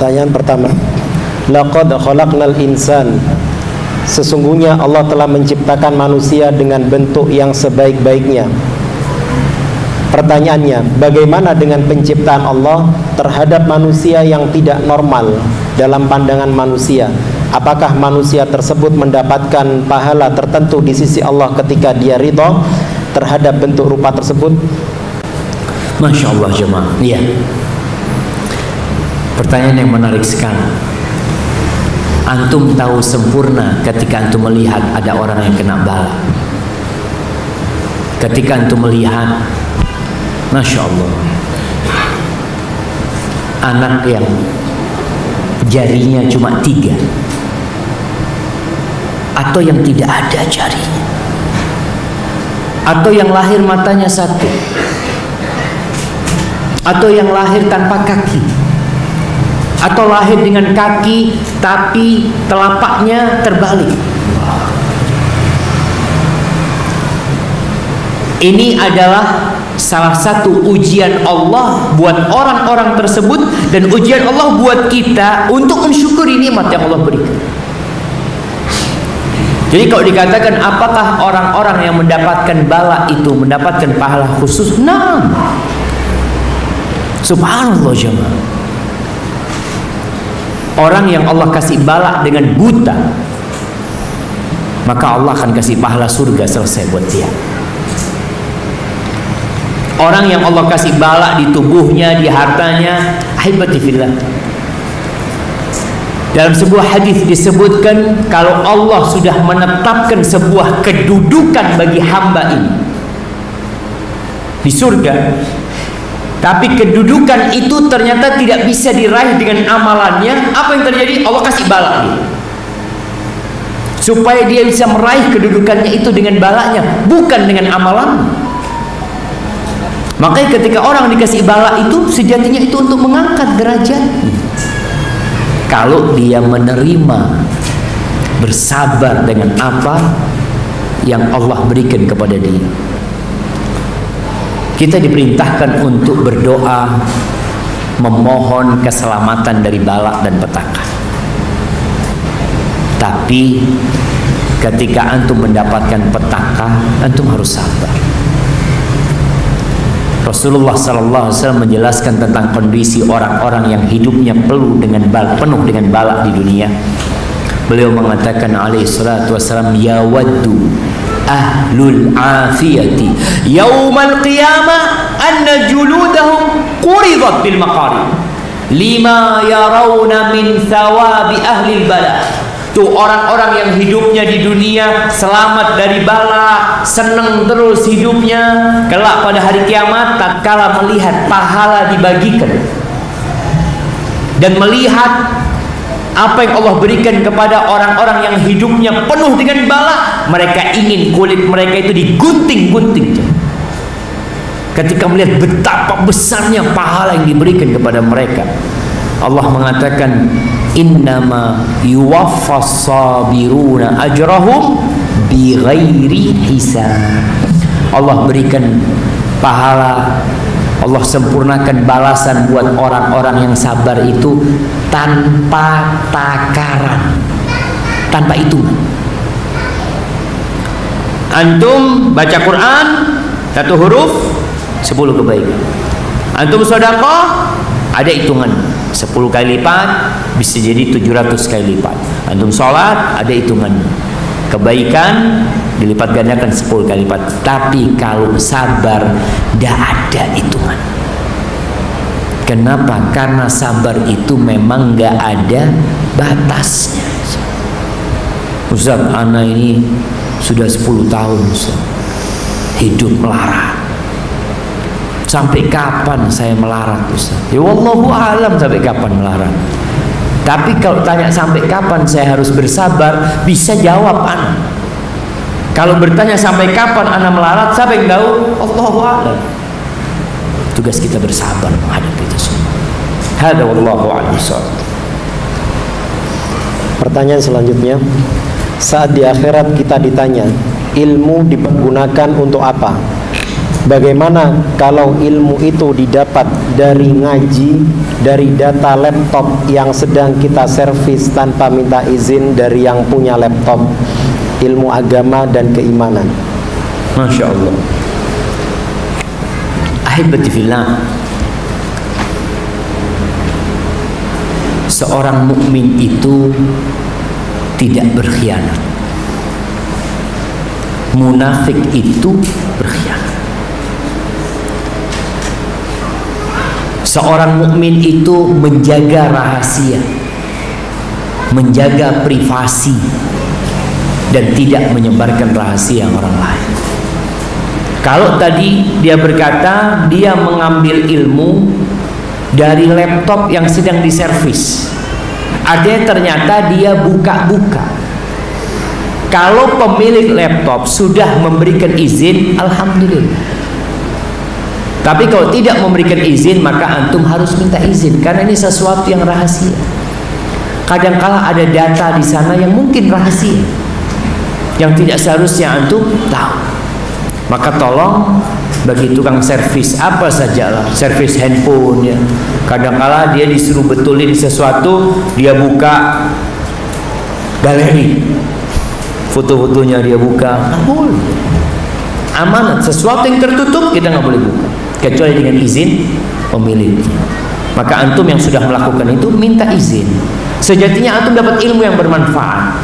Pertanyaan pertama, laqad khalaqnal insan, sesungguhnya Allah telah menciptakan manusia dengan bentuk yang sebaik-baiknya. Pertanyaannya, bagaimana dengan penciptaan Allah terhadap manusia yang tidak normal dalam pandangan manusia? Apakah manusia tersebut mendapatkan pahala tertentu di sisi Allah ketika dia ridha terhadap bentuk rupa tersebut? Masya Allah jemaah. Iya. Pertanyaan yang menarik sekali. Antum tahu sempurna ketika antum melihat ada orang yang kena bala. Ketika antum melihat, Masya Allah, anak yang jarinya cuma 3, atau yang tidak ada jarinya, atau yang lahir matanya 1, atau yang lahir tanpa kaki, atau lahir dengan kaki tapi telapaknya terbalik. Ini adalah salah satu ujian Allah buat orang-orang tersebut, dan ujian Allah buat kita untuk mensyukuri nikmat yang Allah berikan. Jadi kalau dikatakan apakah orang-orang yang mendapatkan bala itu mendapatkan pahala khusus? Nah, subhanallah jemaah. Orang yang Allah kasih bala dengan buta, maka Allah akan kasih pahala surga selesai buat dia. Orang yang Allah kasih bala di tubuhnya, di hartanya, ahibati fillah, dalam sebuah hadis disebutkan kalau Allah sudah menetapkan sebuah kedudukan bagi hamba ini di surga, tapi kedudukan itu ternyata tidak bisa diraih dengan amalannya, apa yang terjadi? Allah kasih bala dia, supaya dia bisa meraih kedudukannya itu dengan balanya, bukan dengan amalan. Makanya ketika orang dikasih bala itu sejatinya itu untuk mengangkat derajat. Kalau dia menerima, bersabar dengan apa yang Allah berikan kepada dia. Kita diperintahkan untuk berdoa, memohon keselamatan dari bala dan petaka. Tapi ketika antum mendapatkan petaka, antum harus sabar. Rasulullah SAW menjelaskan tentang kondisi orang-orang yang hidupnya penuh dengan bala di dunia. Beliau mengatakan alaihi salatu wassalam, ya waddu ahlul afiyati yaumal qiyamah anna juludahum quridat bil maqarib lima yarawna min thawabi ahli bala. Tuh orang-orang yang hidupnya di dunia selamat dari bala, senang terus hidupnya, kelak pada hari kiamat tatkala melihat pahala dibagikan dan melihat apa yang Allah berikan kepada orang-orang yang hidupnya penuh dengan bala, mereka ingin kulit mereka itu digunting-gunting. Ketika melihat betapa besarnya pahala yang diberikan kepada mereka, Allah mengatakan, innama yuwaffas sabiruna ajrahum bighairi hisab. Allah berikan pahala, Allah sempurnakan balasan buat orang-orang yang sabar itu tanpa takaran, tanpa hitungan. Antum baca Quran 1 huruf 10 kebaikan. Antum sedekah ada hitungan, 10 kali lipat bisa jadi 700 kali lipat. Antum sholat ada hitungan, kebaikan dilipat gandakan 10 kali lipat. Tapi kalau sabar tidak ada hitungan. Kenapa? Karena sabar itu memang nggak ada batasnya. Ustaz, ana ini sudah 10 tahun Ustaz, hidup melarat. Sampai kapan saya melarat Ustaz? Ya wallahu alam sampai kapan melarat. Tapi kalau tanya sampai kapan saya harus bersabar, bisa jawab anak. Kalau bertanya sampai kapan anak melarat, siapa yang tahu? Allahu alam. Tugas kita bersabar menghadapi itu semua. Hada wallahu a'lam. Pertanyaan selanjutnya, saat di akhirat kita ditanya, ilmu dipergunakan untuk apa? Bagaimana kalau ilmu itu didapat dari ngaji, dari data laptop yang sedang kita servis tanpa minta izin dari yang punya laptop? Ilmu agama dan keimanan. Masya Allah. Ahibati fillah, seorang mukmin itu tidak berkhianat. Munafik itu berkhianat. Seorang mukmin itu menjaga rahasia, menjaga privasi, dan tidak menyebarkan rahasia orang lain. Kalau tadi dia berkata dia mengambil ilmu dari laptop yang sedang diservis, ada ternyata dia buka-buka. Kalau pemilik laptop sudah memberikan izin, alhamdulillah. Tapi kalau tidak memberikan izin, maka antum harus minta izin, karena ini sesuatu yang rahasia. Kadangkala ada data di sana yang mungkin rahasia, yang tidak seharusnya antum tahu. Maka tolong bagi tukang servis apa sajalah, servis handphone ya, kadangkala dia disuruh betulin sesuatu, dia buka galeri, foto-fotonya dia buka, nggak boleh. Amanat, sesuatu yang tertutup kita nggak boleh buka kecuali dengan izin pemiliknya. Maka antum yang sudah melakukan itu minta izin. Sejatinya antum dapat ilmu yang bermanfaat.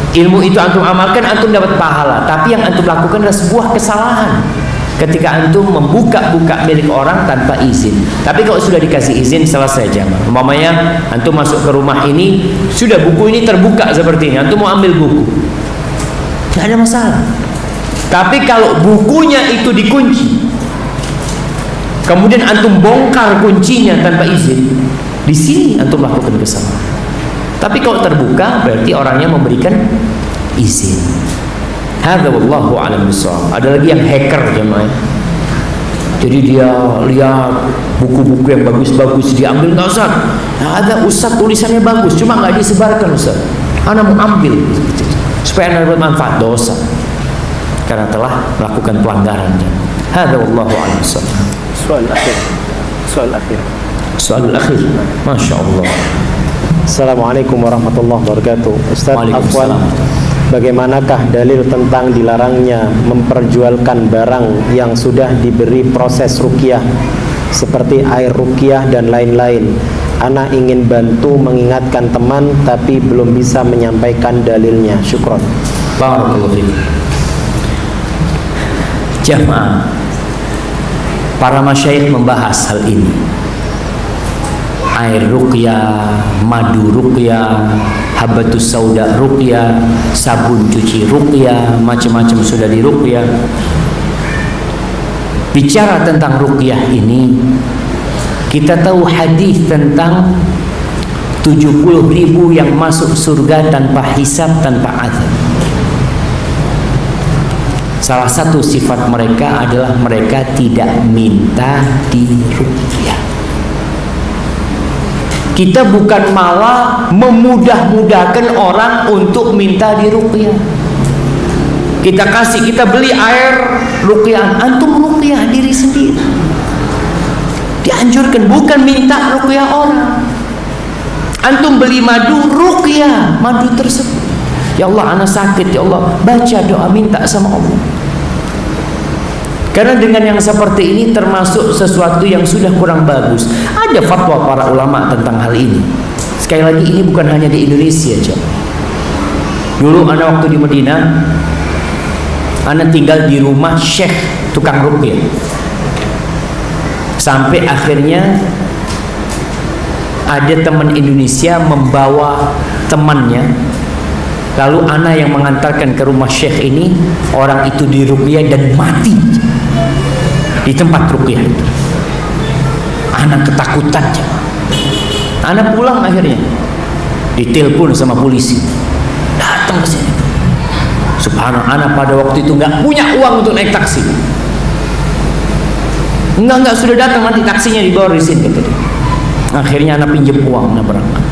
Ilmu itu antum amalkan, antum dapat pahala. Tapi yang antum lakukan adalah sebuah kesalahan ketika antum membuka-buka milik orang tanpa izin. Tapi kalau sudah dikasih izin, selesai jamaah. Umpamanya antum masuk ke rumah ini, sudah buku ini terbuka seperti ini, antum mau ambil buku, nggak ada masalah. Tapi kalau bukunya itu dikunci, kemudian antum bongkar kuncinya tanpa izin, di sini antum lakukan kesalahan. Tapi kalau terbuka berarti orangnya memberikan izin. Hadza wallahu a'lam bishawab. Ada lagi yang hacker jemaah. Jadi dia lihat buku-buku yang bagus-bagus, dia ambil. Nggak Ustaz, nah, ada Ustaz tulisannya bagus, cuma nggak disebarkan Ustaz. Ana mau ambil supaya anda dapat manfaat, dosa karena telah melakukan pelanggaran. Hadza wallahu a'lam bishawab. Soal akhir. Soal akhir. Masya Allah. Assalamualaikum warahmatullahi wabarakatuh. Ustaz Afwan, bagaimanakah dalil tentang dilarangnya memperjualkan barang yang sudah diberi proses ruqyah seperti air ruqyah dan lain-lain? Ana ingin bantu mengingatkan teman tapi belum bisa menyampaikan dalilnya. Syukron. Barakallahu fiik. Jamaah, para masyayikh membahas hal ini. Air ruqyah, madu ruqyah, habatus sauda ruqyah, sabun cuci ruqyah, macam-macam sudah di ruqyah. Bicara tentang ruqyah ini, kita tahu hadis tentang 70.000 yang masuk surga tanpa hisab, tanpa azab. Salah satu sifat mereka adalah mereka tidak minta diruqyah. Kita bukan malah memudah-mudahkan orang untuk minta diruqyah. Kita kasih, kita beli air ruqyah, antum ruqyah diri sendiri. Dianjurkan, bukan minta ruqyah orang. Antum beli madu ruqyah, madu tersebut. Ya Allah, anak sakit, ya Allah, baca doa minta sama Allah. Karena dengan yang seperti ini termasuk sesuatu yang sudah kurang bagus. Ada fatwa para ulama tentang hal ini. Sekali lagi, ini bukan hanya di Indonesia aja. Dulu anak waktu di Madinah, anak tinggal di rumah syekh tukang ruqyah. Sampai akhirnya ada teman Indonesia membawa temannya, lalu anak yang mengantarkan ke rumah syekh ini. Orang itu diruqyah dan mati di tempat ruqyah itu. Anak ketakutan, anak pulang akhirnya ditelepon sama polisi, datang ke sini. Subhanallah, anak pada waktu itu nggak punya uang untuk naik taksi. Enggak, sudah datang, nanti taksinya dibawa di sini gitu. Akhirnya anak pinjam uang, anak berangkat.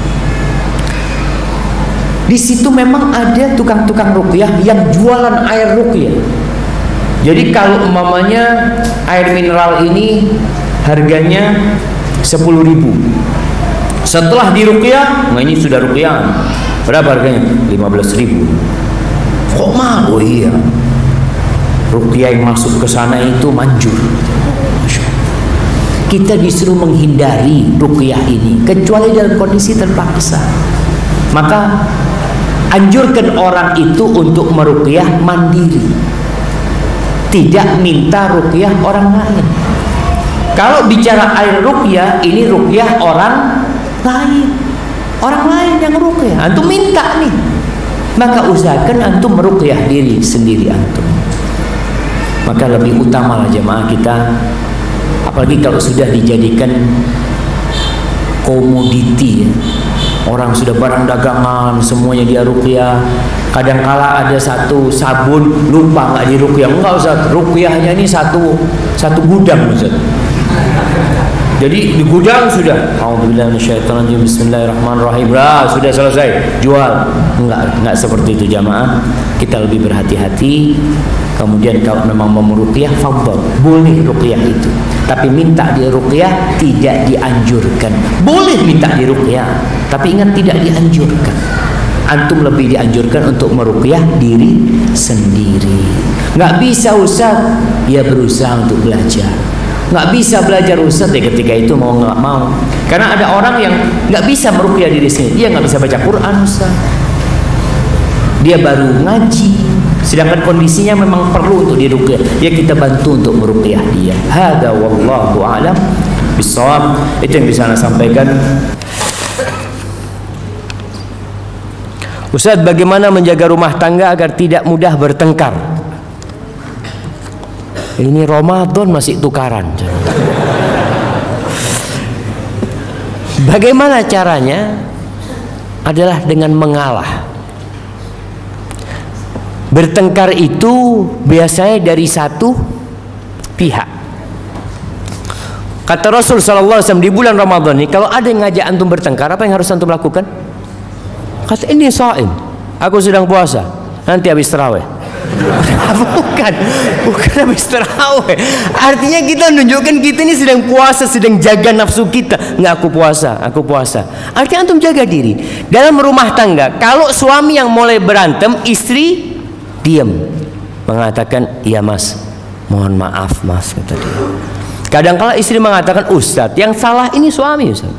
Di situ memang ada tukang-tukang ruqyah yang jualan air ruqyah. Jadi kalau umpamanya air mineral ini harganya 10.000, setelah diruqyah, nah ini sudah ruqyah, berapa harganya? 15.000. Kok mahal? Oh iya, ruqyah yang masuk ke sana itu manjur. Kita disuruh menghindari ruqyah ini kecuali dalam kondisi terpaksa. Maka anjurkan orang itu untuk meruqyah mandiri, tidak minta ruqyah orang lain. Kalau bicara air ruqyah, ini ruqyah orang lain yang ruqyah. Antum minta nih, maka usahakan antum meruqyah diri sendiri antum. Maka lebih utama lah jemaah kita, apalagi kalau sudah dijadikan komoditi ya. Orang sudah barang dagangan semuanya dia ruqyah. Kadangkala ada satu sabun lupa nggak di ruqyah. Enggak usah, ruqyahnya ini satu gudang Ustaz. Jadi di gudang sudah A'udzubillahi minasyaitonirrajim, bismillahirrahmanirrahim, sudah selesai jual. Enggak seperti itu jamaah. Kita lebih berhati-hati. Kemudian kalau memang mau meruqyah, fadhal, boleh ruqyah itu. Tapi minta di ruqyah tidak dianjurkan. Boleh minta di ruqyah, tapi ingat tidak dianjurkan. Antum lebih dianjurkan untuk meruqyah diri sendiri. Nggak bisa Ustaz, ya berusaha untuk belajar. Nggak bisa belajar Ustaz ya ketika itu mau nggak mau. Karena ada orang yang nggak bisa meruqyah diri sendiri. Dia nggak bisa baca Quran Ustaz. Dia baru ngaji, sedangkan kondisinya memang perlu untuk diruqyah. Ya kita bantu untuk meruqyah dia. Hada wallahu a'lam bishawab. Itu yang bisa saya sampaikan. Ustaz, bagaimana menjaga rumah tangga agar tidak mudah bertengkar? Ini Ramadan masih tukaran. Bagaimana caranya? Adalah dengan mengalah. Bertengkar itu biasanya dari satu pihak. Kata Rasul sallallahu alaihi wasallam di bulan Ramadan ini, kalau ada yang ngajak antum bertengkar, apa yang harus antum lakukan? Kata, ini shaim, aku sedang puasa, nanti habis tarawih. bukan habis tarawih. Artinya kita menunjukkan kita ini sedang puasa, sedang jaga nafsu kita. Enggak, aku puasa. Artinya antum jaga diri. Dalam rumah tangga, kalau suami yang mulai berantem, istri diam, mengatakan, iya mas, mohon maaf mas, kata dia. Kadang-kala istri mengatakan, Ustadz, yang salah ini suami Ustadz.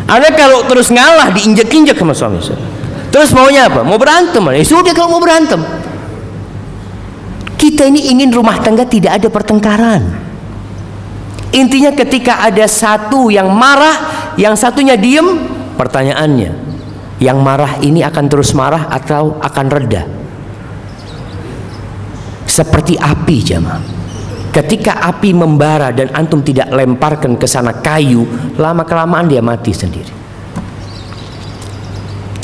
Anda kalau terus ngalah, diinjak-injak sama suami Ustadz. Terus maunya apa? Mau berantem. Ya sudah kalau mau berantem. Kita ini ingin rumah tangga tidak ada pertengkaran. Intinya ketika ada satu yang marah, yang satunya diem, pertanyaannya, yang marah ini akan terus marah atau akan reda? Seperti api jamaah. Ketika api membara dan antum tidak lemparkan ke sana kayu, lama kelamaan dia mati sendiri.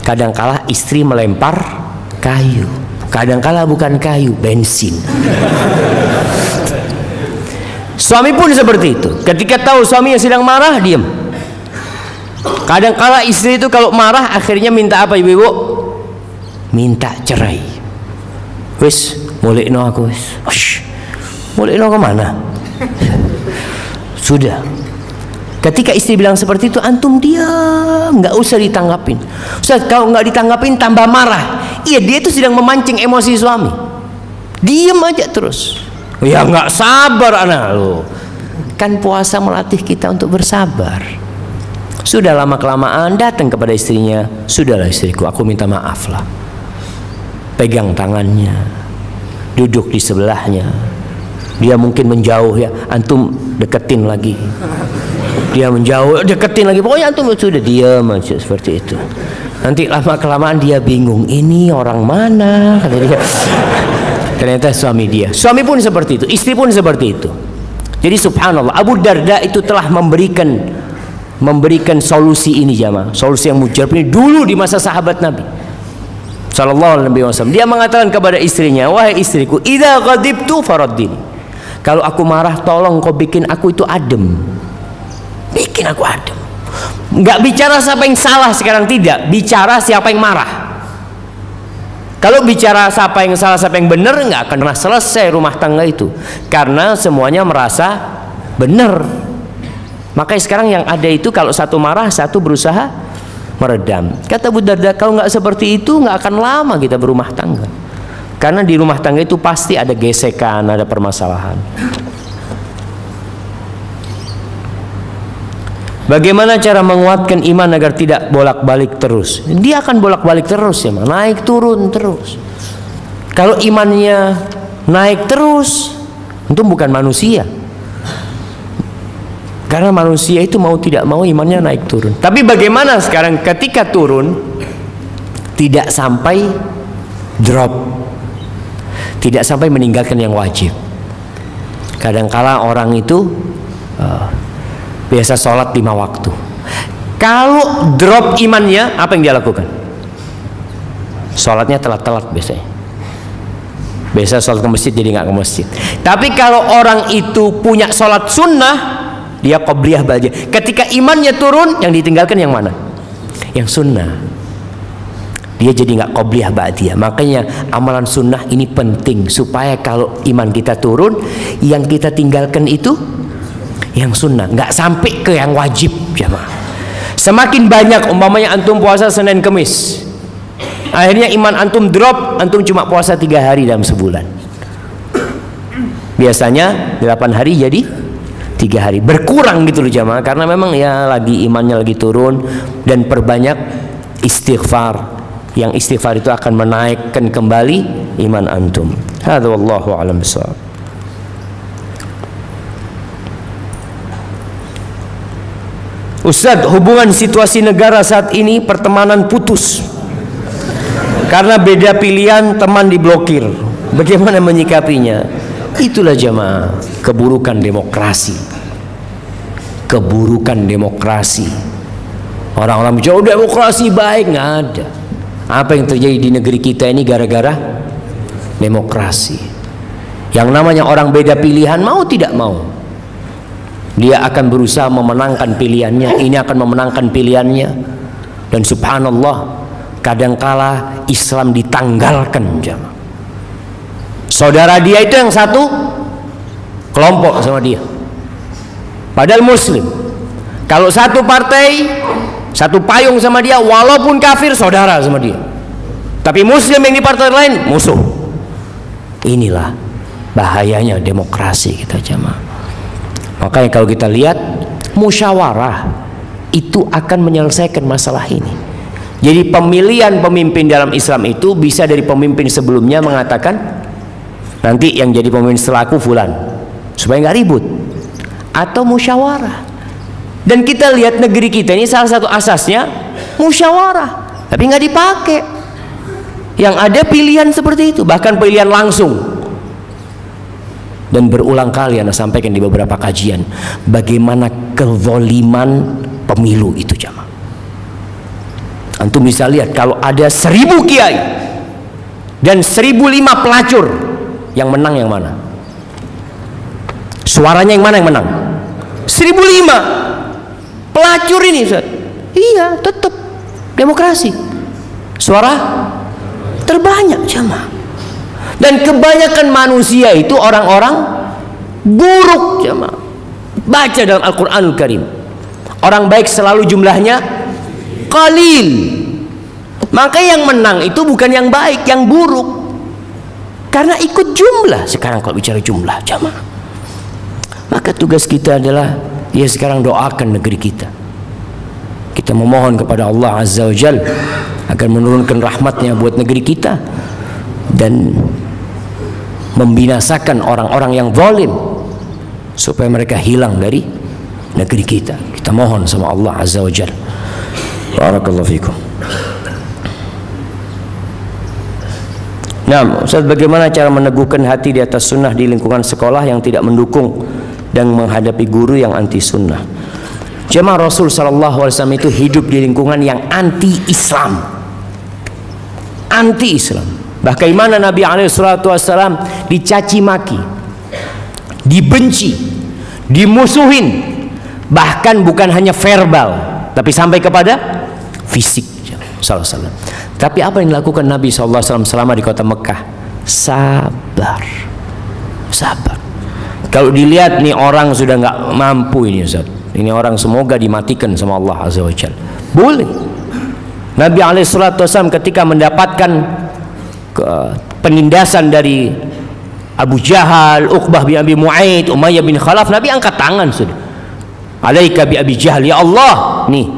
Kadangkala istri melempar kayu, kadangkala bukan kayu, bensin. Suami pun seperti itu. Ketika tahu suami yang sedang marah, diam. Kadangkala istri itu kalau marah akhirnya minta apa ibu-ibu? Minta cerai. Wis, mulai no aku wis. Mulai no kemana? Sudah. Ketika istri bilang seperti itu, antum diam, nggak usah ditanggapin. Ustaz, kalau nggak ditanggapin tambah marah. Iya, dia itu sedang memancing emosi suami. Diam aja terus. Ya nggak sabar anak lo. Kan puasa melatih kita untuk bersabar. Sudah lama kelamaan datang kepada istrinya. Sudahlah istriku, aku minta maaf lah. Pegang tangannya, duduk di sebelahnya. Dia mungkin menjauh ya, antum deketin lagi. Dia menjauh, deketin lagi. Pokoknya antum sudah diam aja seperti itu. Nanti lama kelamaan dia bingung, ini orang mana? Kata dia. Ternyata suami dia. Suami pun seperti itu, istri pun seperti itu. Jadi subhanallah, Abu Darda itu telah memberikan solusi ini jamaah. Solusi yang mujarab ini dulu di masa sahabat Nabi sallallahu alaihi wasallam. Dia mengatakan kepada istrinya, wahai istriku, idza ghadibtu faraddini. Kalau aku marah, tolong kau bikin aku itu adem. Bikin aku adem. Nggak bicara siapa yang salah sekarang, tidak. Bicara siapa yang marah. Kalau bicara siapa yang salah, siapa yang benar, nggak akan pernah selesai rumah tangga itu, karena semuanya merasa benar. Makanya sekarang yang ada itu, kalau satu marah, satu berusaha meredam. Kata Abu Darda, kalau nggak seperti itu, nggak akan lama kita berumah tangga. Karena di rumah tangga itu pasti ada gesekan, ada permasalahan. Bagaimana cara menguatkan iman agar tidak bolak-balik terus? Dia akan bolak-balik terus ya, naik turun terus. Kalau imannya naik terus, itu bukan manusia. Karena manusia itu mau tidak mau imannya naik turun. Tapi bagaimana sekarang ketika turun, tidak sampai drop, tidak sampai meninggalkan yang wajib. Kadangkala orang itu biasa sholat 5 waktu. Kalau drop imannya, apa yang dia lakukan? Sholatnya telat-telat biasanya. Biasa sholat ke masjid jadi nggak ke masjid. Tapi kalau orang itu punya sholat sunnah, dia qobliyah ba'diyah. Ketika imannya turun, yang ditinggalkan yang mana? Yang sunnah. Dia jadi nggak qobliyah ba'diyah. Makanya amalan sunnah ini penting, supaya kalau iman kita turun, yang kita tinggalkan itu yang sunnah, nggak sampai ke yang wajib jamaah. Semakin banyak umpamanya antum puasa Senin Kemis, akhirnya iman antum drop, antum cuma puasa 3 hari dalam sebulan. Biasanya 8 hari jadi 3 hari, berkurang gitu loh jamaah, karena memang ya lagi imannya lagi turun. Dan perbanyak istighfar, yang istighfar itu akan menaikkan kembali iman antum. Hadza wallahu a'lam bishawab. Ustadz, hubungan situasi negara saat ini, pertemanan putus karena beda pilihan, teman diblokir. Bagaimana menyikapinya? Itulah jamaah keburukan demokrasi. Keburukan demokrasi. Orang-orang bicara demokrasi baik, nggak ada. Apa yang terjadi di negeri kita ini gara-gara demokrasi. Yang namanya orang beda pilihan, mau tidak mau, dia akan berusaha memenangkan pilihannya, ini akan memenangkan pilihannya. Dan subhanallah, kadangkala Islam ditanggalkan. Saudara dia itu yang satu kelompok sama dia, padahal muslim. Kalau satu partai, satu payung sama dia, walaupun kafir, saudara sama dia. Tapi muslim yang di partai lain, musuh. Inilah bahayanya demokrasi kita jamaah. Makanya kalau kita lihat, musyawarah itu akan menyelesaikan masalah ini. Jadi pemilihan pemimpin dalam Islam itu bisa dari pemimpin sebelumnya mengatakan, nanti yang jadi pemimpin setelah aku fulan, supaya nggak ribut. Atau musyawarah. Dan kita lihat negeri kita ini salah satu asasnya musyawarah, tapi nggak dipakai. Yang ada pilihan seperti itu, bahkan pilihan langsung. Dan berulang kali Anda sampaikan di beberapa kajian, bagaimana kezaliman pemilu itu jamaah. Antum bisa lihat, kalau ada 1000 kiai dan 1005 pelacur, yang menang yang mana? Suaranya yang mana yang menang? 1005 pelacur ini Ustaz. Iya, tetap demokrasi. Suara terbanyak jamaah. Dan kebanyakan manusia itu orang-orang buruk jamaah. Baca dalam Al-Quranul Karim, orang baik selalu jumlahnya qalil. Maka yang menang itu bukan yang baik, yang buruk, karena ikut jumlah. Sekarang kalau bicara jumlah jamaah, maka tugas kita adalah ya sekarang doakan negeri kita. Kita memohon kepada Allah Azza wa Jalla agar menurunkan rahmatnya buat negeri kita dan membinasakan orang-orang yang zalim supaya mereka hilang dari negeri kita. Kita mohon sama Allah Azza wa Jalla. Barakallahu fikum. Nah, Ustaz, bagaimana cara meneguhkan hati di atas sunnah di lingkungan sekolah yang tidak mendukung dan menghadapi guru yang anti sunnah? Jemaah, Rasul sallallahu alaihi wasallam itu hidup di lingkungan yang anti Islam. Anti Islam. Bagaimana Nabi SAW dicaci maki, dibenci, dimusuhin, bahkan bukan hanya verbal, tapi sampai kepada fisik. SAW. Tapi apa yang dilakukan Nabi SAW selama di kota Mekah? Sabar. Sabar. Kalau dilihat nih orang sudah nggak mampu ini Ustaz, ini orang semoga dimatikan sama Allah Azza wa Jalla. Boleh. Nabi SAW ketika mendapatkan penindasan dari Abu Jahal, Uqbah bin Abi Mu'aid, Umayyah bin Khalaf, Nabi angkat tangan sudah. Alaika bi Abi Jahal, ya Allah, nih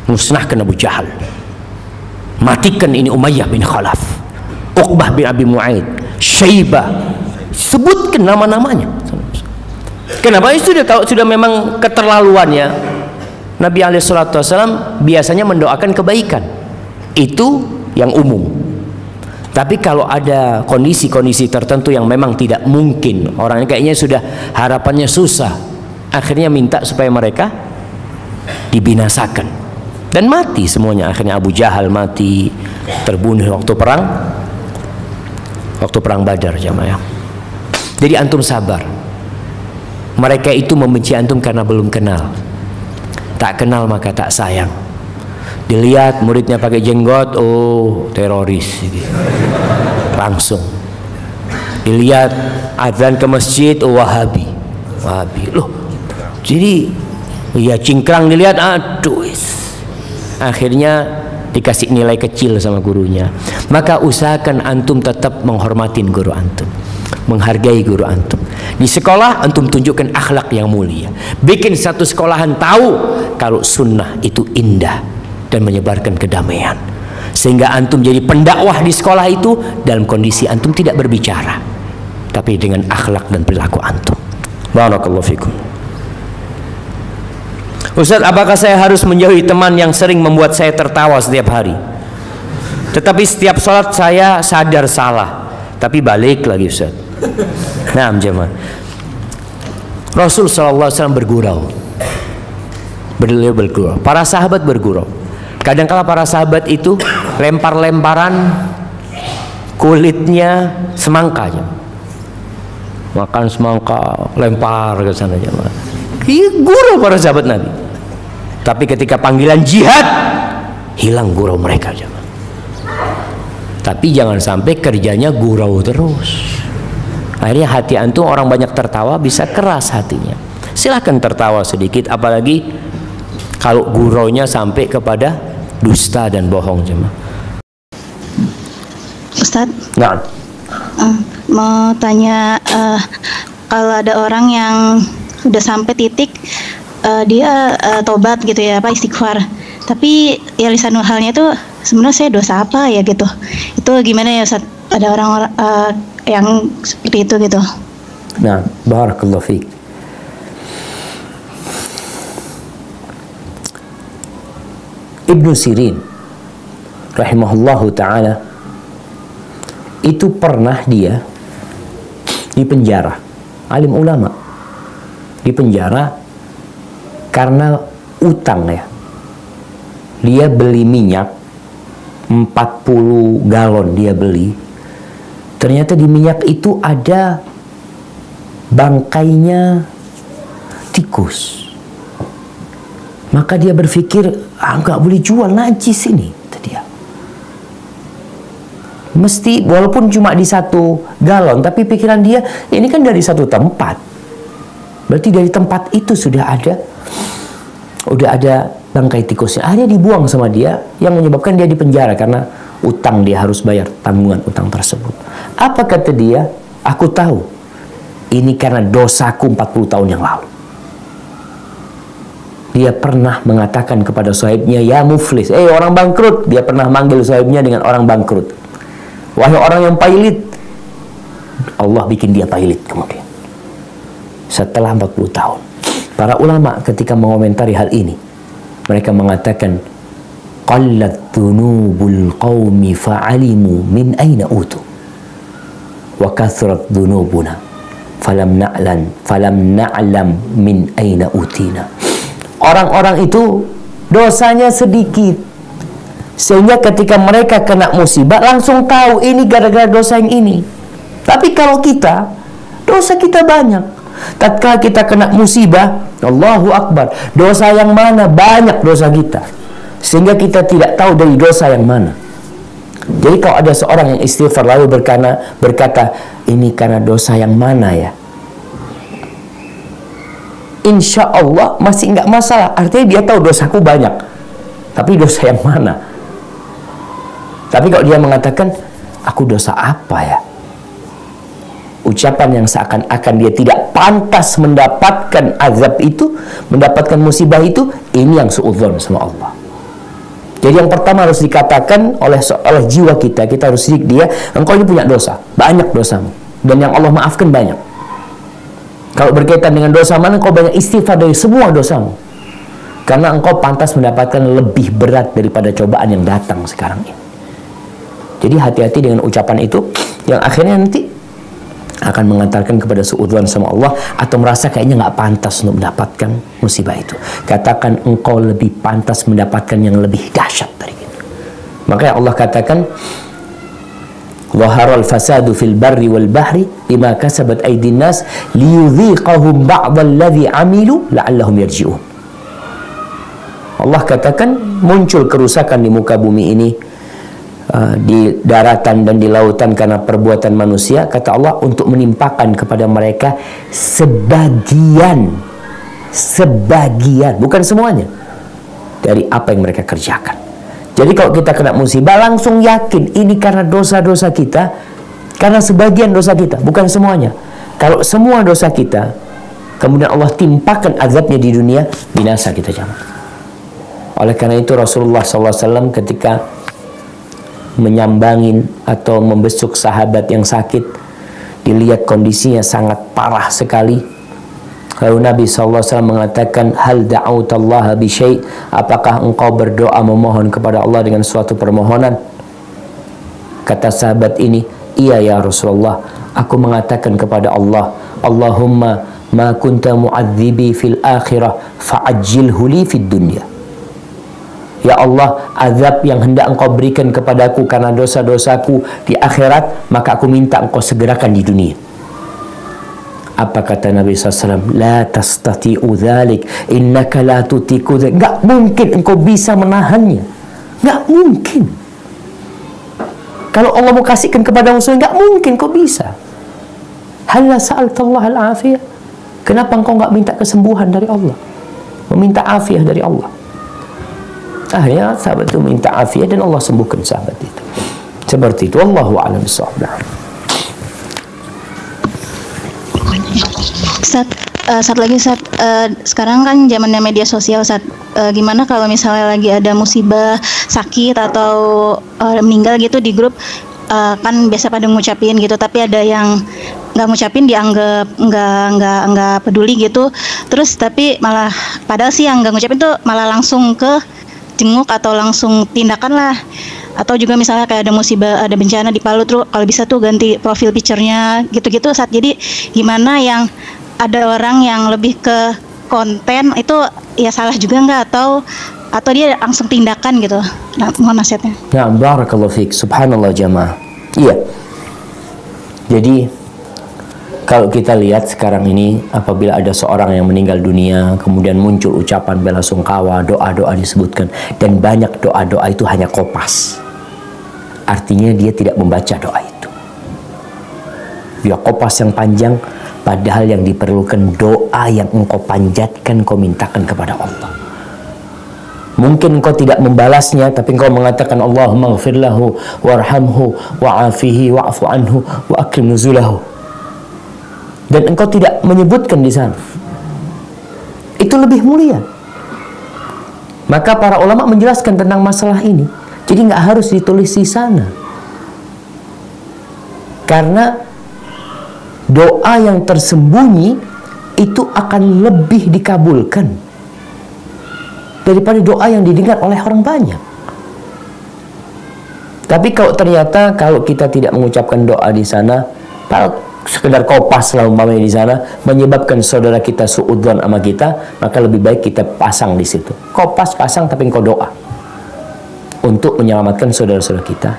musnahkan Abu Jahal, matikan ini Umayyah bin Khalaf, Uqbah bin Abi Mu'aid, Syaibah, sebutkan nama-namanya. Kenapa? Itu sudah memang keterlaluannya. Nabi SAW biasanya mendoakan kebaikan, itu yang umum. Tapi kalau ada kondisi-kondisi tertentu yang memang tidak mungkin, orangnya kayaknya sudah harapannya susah, akhirnya minta supaya mereka dibinasakan dan mati semuanya. Akhirnya Abu Jahal mati, terbunuh waktu perang Badar, jamaah. Jadi antum sabar. Mereka itu membenci antum karena belum kenal. Tak kenal maka tak sayang. Dilihat muridnya pakai jenggot, oh teroris, langsung. Dilihat azan ke masjid, oh Wahabi, Wahabi. Loh, jadi ya cingkrang dilihat, aduh. Akhirnya dikasih nilai kecil sama gurunya. Maka usahakan antum tetap menghormatin guru antum, menghargai guru antum. Di sekolah antum tunjukkan akhlak yang mulia. Bikin satu sekolahan tahu kalau sunnah itu indah dan menyebarkan kedamaian, sehingga antum jadi pendakwah di sekolah itu dalam kondisi antum tidak berbicara, tapi dengan akhlak dan perilaku antum. Barakallahu fikum. Ustaz, apakah saya harus menjauhi teman yang sering membuat saya tertawa setiap hari, tetapi setiap sholat saya sadar salah tapi balik lagi Ustaz? Nah, jemaah, Rasul SAW bergurau, beliau bergurau, para sahabat bergurau. Kadang-kala para sahabat itu lempar-lemparan kulitnya semangka aja. Makan semangka, lempar ke sana aja. Gurau para sahabat Nabi. Tapi ketika panggilan jihad, hilang gurau mereka aja. Tapi jangan sampai kerjanya gurau terus. Akhirnya hati antum, orang banyak tertawa bisa keras hatinya. Silahkan tertawa sedikit, apalagi kalau guraunya sampai kepada dusta dan bohong, jemaah. Ustadz, Nah, mau tanya, kalau ada orang yang udah sampai titik dia tobat gitu ya, apa istighfar, tapi ya lisanul halnya itu sebenarnya saya dosa apa ya gitu, itu gimana ya Ustadz? Ada orang yang seperti itu gitu. nah, barakallahu fiik. Ibnu Sirin rahimahullahu ta'ala itu pernah dia di penjara, alim ulama, di penjara karena utang ya. Dia beli minyak 40 galon dia beli. Ternyata di minyak itu ada bangkainya tikus. Maka dia berpikir, nggak boleh jual, najis ini, kata dia. Mesti, walaupun cuma di 1 galon, tapi pikiran dia, ini kan dari satu tempat. Berarti dari tempat itu sudah ada bangkai tikusnya. Akhirnya dibuang sama dia, yang menyebabkan dia dipenjara karena utang, dia harus bayar tanggungan utang tersebut. Apa kata dia? Aku tahu, ini karena dosaku 40 tahun yang lalu. Dia pernah mengatakan kepada sahibnya, ya muflis, orang bangkrut. Dia pernah manggil sahibnya dengan orang bangkrut. Wahai orang yang pailit. Allah bikin dia pailit kemudian. Setelah 40 tahun. Para ulama ketika mengomentari hal ini, mereka mengatakan, qallat dhunubul qawmi fa'alimu min aina utu. Wa kathrat dhunubuna falam na'lam min aina utina. Orang-orang itu dosanya sedikit, sehingga ketika mereka kena musibah langsung tahu ini gara-gara dosa yang ini. Tapi kalau kita, dosa kita banyak. Tatkala kita kena musibah, Allahu Akbar, dosa yang mana? Banyak dosa kita, sehingga kita tidak tahu dari dosa yang mana. Jadi kalau ada seorang yang istighfar lalu berkata, ini karena dosa yang mana ya? Insya Allah masih nggak masalah. Artinya dia tahu dosaku banyak, tapi dosa yang mana? Tapi kalau dia mengatakan, aku dosa apa ya? Ucapan yang seakan-akan dia tidak pantas mendapatkan azab itu, mendapatkan musibah itu, ini yang suudzon sama Allah. Jadi yang pertama harus dikatakan oleh jiwa kita harus sidik dia, engkau ini punya dosa, banyak dosamu, dan yang Allah maafkan banyak. Kalau berkaitan dengan dosa mana, engkau banyak istighfar dari semua dosamu, karena engkau pantas mendapatkan lebih berat daripada cobaan yang datang sekarang ini. Jadi hati-hati dengan ucapan itu, yang akhirnya nanti akan mengantarkan kepada suudzon sama Allah, atau merasa kayaknya nggak pantas untuk mendapatkan musibah itu. Katakan engkau lebih pantas mendapatkan yang lebih dahsyat dari itu. Makanya Allah katakan, "Dhaharal fasadu fil barri wal bahri bima kasabat aydin nas liyudhiqahum ba'dal ladzi 'amilu la'allahum yarji'un." Allah katakan muncul kerusakan di muka bumi ini, di daratan dan di lautan karena perbuatan manusia, kata Allah, untuk menimpakan kepada mereka sebagian, bukan semuanya, dari apa yang mereka kerjakan. Jadi kalau kita kena musibah, langsung yakin ini karena dosa-dosa kita, karena sebagian dosa kita, bukan semuanya. Kalau semua dosa kita, kemudian Allah timpakan azabnya di dunia, binasa kita jamaah. Oleh karena itu Rasulullah SAW ketika menyambangin atau membesuk sahabat yang sakit, dilihat kondisinya sangat parah sekali, lalu Nabi SAW mengatakan, hal da'autallaha bi syai', apakah engkau berdoa memohon kepada Allah dengan suatu permohonan? Kata sahabat ini, iya ya Rasulullah, aku mengatakan kepada Allah, Allahumma ma kunta mu'adzibi fil akhirah fa'ajjilhu li fid dunya. Ya Allah, azab yang hendak engkau berikan kepadaku karena dosa-dosaku di akhirat, maka aku minta engkau segerakan di dunia. Apa kata Nabi SAW? La tastati'u dhalik, innaka la tutiku dhalik. Gak mungkin engkau bisa menahannya. Gak mungkin. Kalau Allah mau kasihkan kepada musuh, gak mungkin kau bisa. Halla sa'altallah al-afiyah. Kenapa engkau gak minta kesembuhan dari Allah? Meminta afiah dari Allah. Akhirnya sahabat itu minta afiah dan Allah sembuhkan sahabat itu. Seperti itu. Wallahu a'lam bishawab. Ustaz, satu lagi Ustaz, sekarang kan zamannya media sosial Ustaz. Gimana kalau misalnya lagi ada musibah, sakit atau meninggal gitu di grup, kan biasa pada ngucapin gitu, tapi ada yang nggak ngucapin, dianggap nggak peduli gitu. Terus tapi malah padahal sih yang nggak ngucapin tuh malah langsung ke jenguk atau langsung tindakan lah. Atau juga misalnya kayak ada musibah, ada bencana di Palu, tuh kalau bisa tuh ganti profil picture-nya gitu-gitu Ustaz. Jadi gimana yang ada orang yang lebih ke konten itu ya salah juga nggak, atau dia langsung tindakan gitu? Nah, mohon nasihatnya. Ya, barakallahu fiik. Subhanallah jamaah. Iya. Jadi kalau kita lihat sekarang ini, apabila ada seorang yang meninggal dunia, kemudian muncul ucapan bela sungkawa, doa-doa disebutkan, dan banyak doa-doa itu hanya kopas. Artinya dia tidak membaca doa itu. Dia kopas yang panjang, padahal yang diperlukan doa yang engkau panjatkan, kau mintakan kepada Allah. Mungkin engkau tidak membalasnya, tapi engkau mengatakan Allahumma ghfir lahu warhamhu wa'afihi wa'fu anhu wa akrim nuzulahu. Dan engkau tidak menyebutkan di sana, itu lebih mulia. Maka para ulama menjelaskan tentang masalah ini. Jadi nggak harus ditulis di sana, karena doa yang tersembunyi itu akan lebih dikabulkan daripada doa yang didengar oleh orang banyak. Tapi kalau ternyata kalau kita tidak mengucapkan doa di sana, sekedar kopas lah umpamanya di sana, menyebabkan saudara kita suudzon sama kita, maka lebih baik kita pasang di situ. Kopas pasang tapi engkau doa untuk menyelamatkan saudara-saudara kita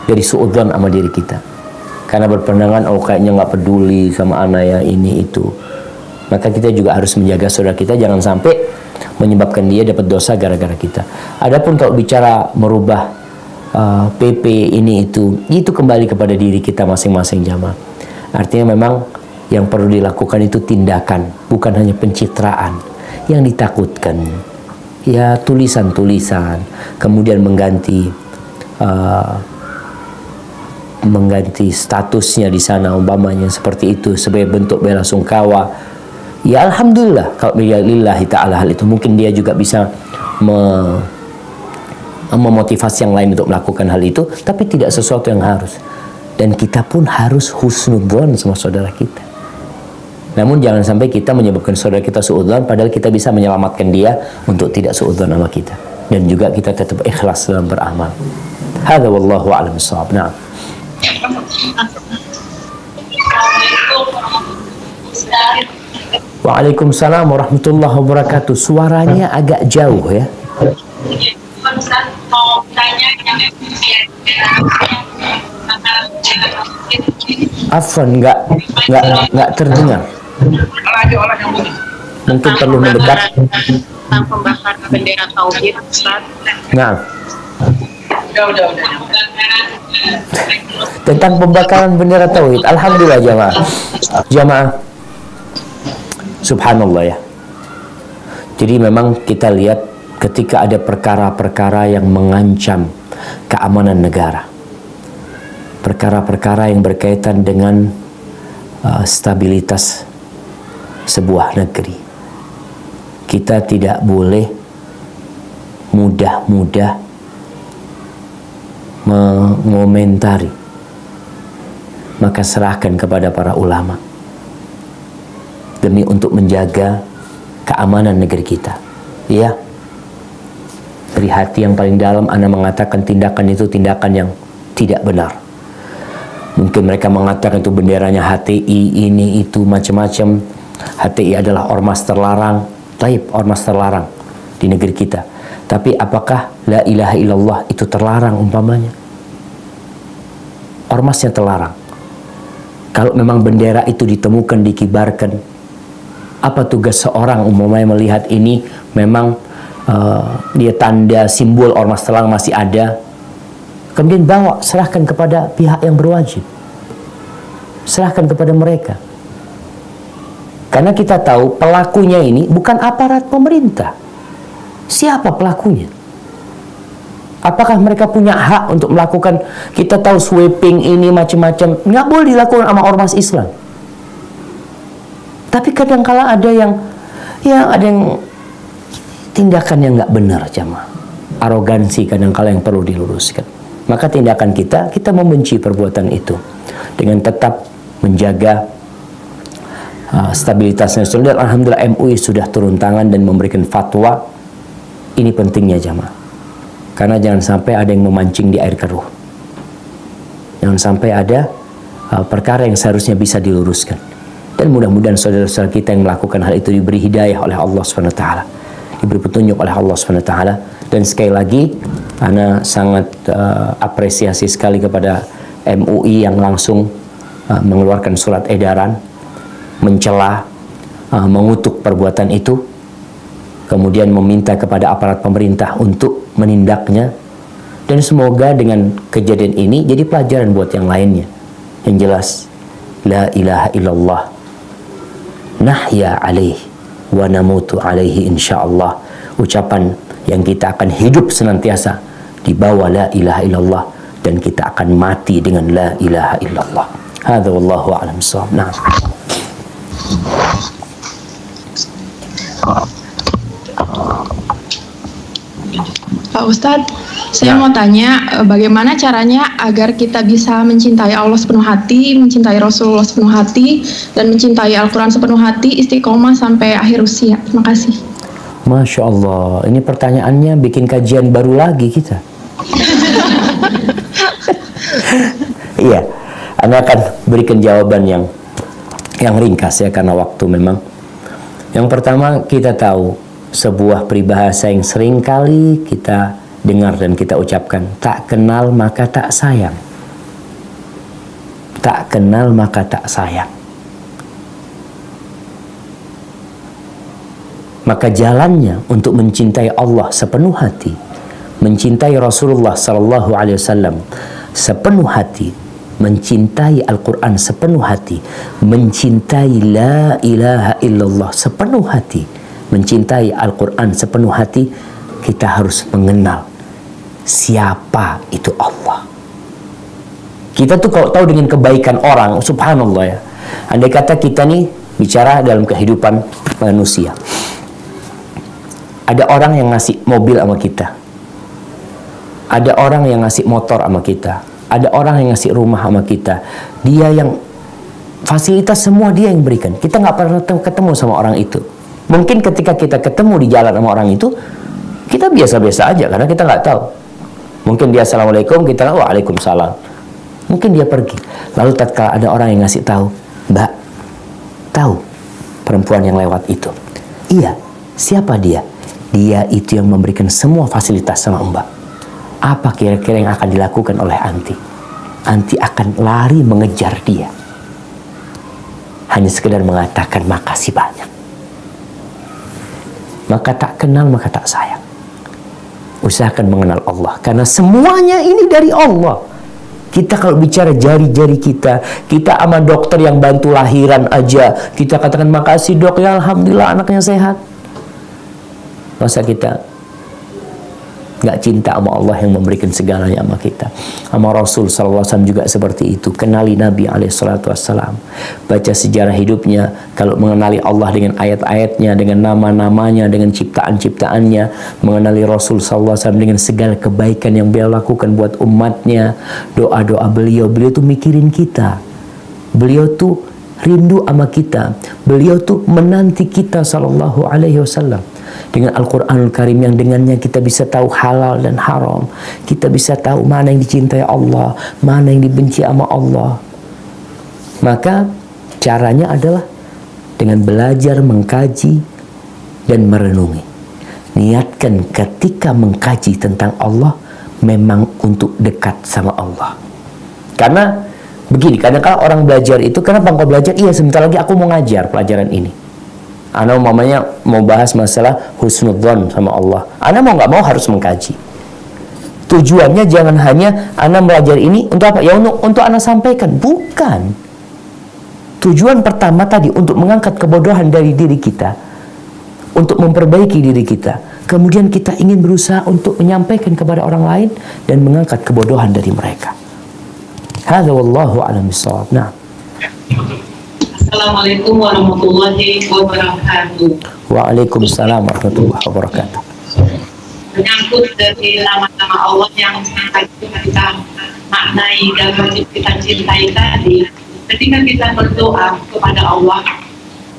dari suudzon sama diri kita. Karena berpandangan kayaknya nggak peduli sama anak ya ini itu. Maka kita juga harus menjaga saudara kita jangan sampai menyebabkan dia dapat dosa gara-gara kita. Adapun kalau bicara merubah PP ini itu kembali kepada diri kita masing-masing jamaah. Artinya memang yang perlu dilakukan itu tindakan, bukan hanya pencitraan. Yang ditakutkan ya tulisan-tulisan, kemudian mengganti statusnya di sana umpamanya seperti itu sebagai bentuk bela sungkawa. Ya alhamdulillah kalau lillahi ta'ala hal itu mungkin dia juga bisa memotivasi yang lain untuk melakukan hal itu, tapi tidak sesuatu yang harus. Dan kita pun harus husnudzon sama saudara kita. Namun jangan sampai kita menyebabkan saudara kita suudzon padahal kita bisa menyelamatkan dia untuk tidak suudzon sama kita. Dan juga kita tetap ikhlas dalam beramal. Hadza wallahu a'lam bissawab. Na'am. Waalaikumsalam warahmatullahi wabarakatuh. Suaranya agak jauh ya. Afwan, nggak terdengar. Mungkin perlu mendekat. Tentang pembakaran bendera tauhid, Ustaz. Nah. Tentang pembakaran bendera tauhid. Alhamdulillah jamaah. Jamaah. Subhanallah ya. Jadi memang kita lihat ketika ada perkara-perkara yang mengancam keamanan negara. Perkara-perkara yang berkaitan dengan stabilitas sebuah negeri. Kita tidak boleh mudah-mudah mengomentari. Maka serahkan kepada para ulama demi untuk menjaga keamanan negeri kita. Ya, dari hati yang paling dalam ana mengatakan tindakan itu tindakan yang tidak benar. Mungkin mereka mengatakan itu benderanya HTI, ini itu macam-macam. HTI adalah ormas terlarang. Taib, ormas terlarang di negeri kita. Tapi apakah la ilaha illallah itu terlarang umpamanya? Ormasnya terlarang. Kalau memang bendera itu ditemukan, dikibarkan, apa tugas seorang umpamanya melihat ini memang dia tanda simbol ormas terlarang masih ada, kemudian bawa, serahkan kepada pihak yang berwajib, serahkan kepada mereka. Karena kita tahu pelakunya ini bukan aparat pemerintah. Siapa pelakunya? Apakah mereka punya hak untuk melakukan? Kita tahu sweeping ini macam-macam nggak boleh dilakukan sama ormas Islam. Tapi kadang-kala ada yang tindakan yang nggak benar, jamaah. Arogansi kadang-kala yang perlu diluruskan. Maka tindakan kita membenci perbuatan itu dengan tetap menjaga stabilitas nasional. Dan alhamdulillah MUI sudah turun tangan dan memberikan fatwa. Ini pentingnya jamaah. Karena jangan sampai ada yang memancing di air keruh. Jangan sampai ada perkara yang seharusnya bisa diluruskan. Dan mudah-mudahan saudara-saudara kita yang melakukan hal itu diberi hidayah oleh Allah SWT, diberi petunjuk oleh Allah SWT. Dan sekali lagi ana sangat apresiasi sekali kepada MUI yang langsung mengeluarkan surat edaran mencela, mengutuk perbuatan itu, kemudian meminta kepada aparat pemerintah untuk menindaknya. Dan semoga dengan kejadian ini jadi pelajaran buat yang lainnya. Yang jelas, la ilaha illallah nahya alaih wa namutu alaihi insyaallah. Ucapan yang kita akan hidup senantiasa di bawah la ilaha illallah, dan kita akan mati dengan la ilaha illallah. Hadza wallahu a'lam bissawab. Nah. Pak Ustadz, saya mau tanya bagaimana caranya agar kita bisa mencintai Allah sepenuh hati, mencintai Rasulullah sepenuh hati, dan mencintai Al-Quran sepenuh hati, istiqomah sampai akhir usia. Terima kasih. Masya Allah, ini pertanyaannya bikin kajian baru lagi kita. Iya, Anda akan berikan jawaban yang ringkas ya, karena waktu memang. Yang pertama, kita tahu sebuah peribahasa yang sering kali kita dengar dan kita ucapkan, tak kenal maka tak sayang. Tak kenal maka tak sayang. Maka jalannya untuk mencintai Allah sepenuh hati, mencintai Rasulullah sallallahu alaihi wasallam sepenuh hati, mencintai Al-Quran sepenuh hati, mencintai la ilaha illallah sepenuh hati, mencintai Al-Quran sepenuh hati, kita harus mengenal siapa itu Allah. Kita tuh kalau tahu dengan kebaikan orang, subhanallah ya, andai kata kita nih bicara dalam kehidupan manusia, ada orang yang ngasih mobil sama kita, ada orang yang ngasih motor sama kita, ada orang yang ngasih rumah sama kita, dia yang fasilitas semua dia yang berikan. Kita nggak pernah ketemu sama orang itu. Mungkin ketika kita ketemu di jalan sama orang itu, kita biasa-biasa aja karena kita nggak tahu. Mungkin dia assalamualaikum, kita waalaikumsalam. Mungkin dia pergi. Lalu tatkala ada orang yang ngasih tahu, Mbak, tahu perempuan yang lewat itu? Iya. Siapa dia? Dia itu yang memberikan semua fasilitas sama Mbak. Apa kira-kira yang akan dilakukan oleh anti? Anti akan lari mengejar dia. Hanya sekedar mengatakan makasih banyak. Maka tak kenal, maka tak sayang. Usahakan mengenal Allah, karena semuanya ini dari Allah. Kita kalau bicara jari-jari kita sama dokter yang bantu lahiran aja, kita katakan makasih dok, ya alhamdulillah anaknya sehat. Masa kita nggak cinta sama Allah yang memberikan segalanya sama kita? Sama Rasul SAW juga seperti itu. Kenali Nabi SAW, baca sejarah hidupnya. Kalau mengenali Allah dengan ayat-ayatnya, dengan nama-namanya, dengan ciptaan-ciptaannya, mengenali Rasul SAW dengan segala kebaikan yang beliau lakukan buat umatnya, doa-doa beliau tuh mikirin kita, beliau tuh rindu sama kita, beliau tuh menanti kita sallallahu alaihi wasallam. Dengan Al-Quranul Karim yang dengannya kita bisa tahu halal dan haram, kita bisa tahu mana yang dicintai Allah, mana yang dibenci sama Allah. Maka caranya adalah dengan belajar, mengkaji dan merenungi. Niatkan ketika mengkaji tentang Allah memang untuk dekat sama Allah. Karena begini, kadang-kadang orang belajar itu, kenapa engkau belajar? Iya, sebentar lagi aku mau ngajar pelajaran ini. Ana mamanya mau bahas masalah husnudzon sama Allah. Ana mau nggak mau harus mengkaji. Tujuannya jangan hanya Ana belajar ini untuk apa? Ya untuk Ana sampaikan. Bukan. Tujuan pertama tadi untuk mengangkat kebodohan dari diri kita, untuk memperbaiki diri kita. Kemudian kita ingin berusaha untuk menyampaikan kepada orang lain dan mengangkat kebodohan dari mereka. Hadza wallahu a'lam bissawab. Nah. Assalamualaikum warahmatullahi wabarakatuh. Waalaikumsalam warahmatullahi wabarakatuh. Menyangkut dari nama-nama Allah yang kita maknai dan wajib kita cintai tadi, ketika kita berdoa kepada Allah,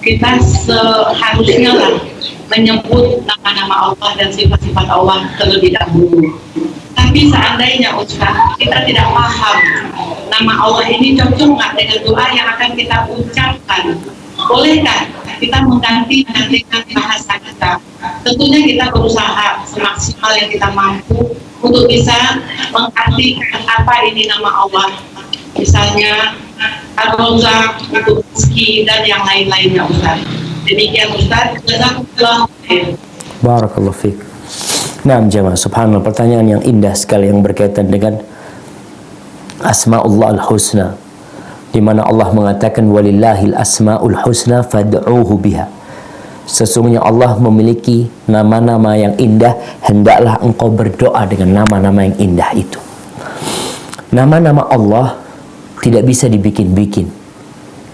kita seharusnya lah menyebut nama-nama Allah dan sifat-sifat Allah terlebih dahulu. Tapi seandainya Ustaz, kita tidak paham nama Allah ini cocok nggak dengan doa yang akan kita ucapkan, bolehkah kita mengganti-gantikan bahasa kita? Tentunya kita berusaha semaksimal yang kita mampu untuk bisa mengartikan apa ini nama Allah. Misalnya Ar-Razzaq untuk rezeki dan yang lain-lainnya Ustaz. Demikian Ustaz. Jazakumullah khair. Barakallahu fiik. Nah, jemaah, subhanallah, pertanyaan yang indah sekali yang berkaitan dengan Asma'ullah al-Husna, di mana Allah mengatakan walillahil asma'ul husna fad'uhu biha. Sesungguhnya Allah memiliki nama-nama yang indah, hendaklah engkau berdoa dengan nama-nama yang indah itu. Nama-nama Allah tidak bisa dibikin-bikin,